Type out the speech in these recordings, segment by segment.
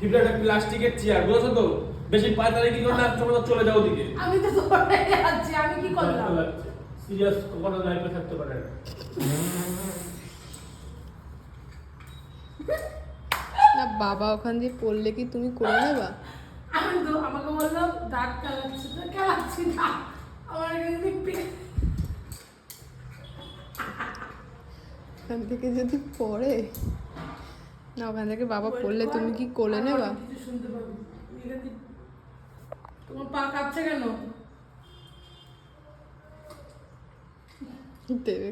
এটা একটা প্লাস্টিকের চেয়ার, বুঝছো তো? বেশি পায়তারি কি করলে তোমরা চলে যাও দিকে। আমি তো দৌড়ে যাচ্ছি, আমি কি করলাম? সিরিয়াস কোনো লাইফে থাকতে পারে না। না বাবা ওখান দিয়ে পড়লে কি তুমি করে নেবা? আমি তো আমাকে বললো দাঁত কালাচ্ছি, তো কালাচ্ছি না আমার কিন্তু ওখান থেকে যদি পড়ে না, ওখান থেকে বাবা পড়লে তুমি কি করে নেবা? কিছু শুনতে পাবি। তোমার পা কাঁপছে কেন? দেবে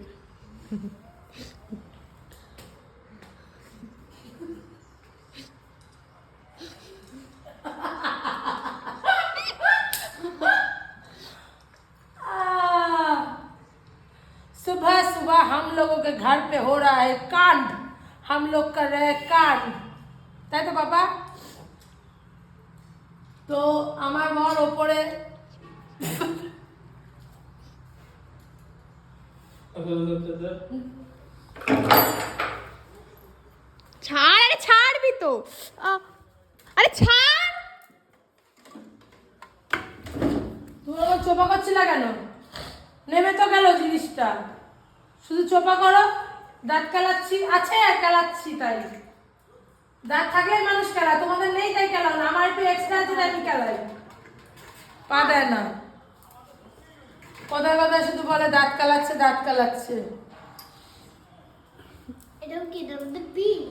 सुबह सुबह हम लोगों के घर पे हो रहा है कांड, हम लोग कर रहे हैं कांड, তাই তো বাবা? তো আমার বর ওপরে ছাড়, আরে ছাড়বি তো, আরে ছাড়। তুমি আমার চোপা করছিল কেন? নেমে তো গেল জিনিসটা, শুধু চোপা করো। দাঁত কালাচ্ছি আছে আর কালাচ্ছি, তাই দাঁত থাকলে মানুষ খেলায়, তোমাদের নেই তাই খেলাও না। আমার একটু এক্সট্রা আছে তাই আমি খেলাই, পা দেয় না। কথায় কথায় শুধু বলে দাঁত কালাচ্ছে দাঁত কালাচ্ছে। এটাও কি এটার মধ্যে পিন?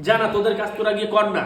জানা তোদের কাজ তোরা গিয়ে কর না।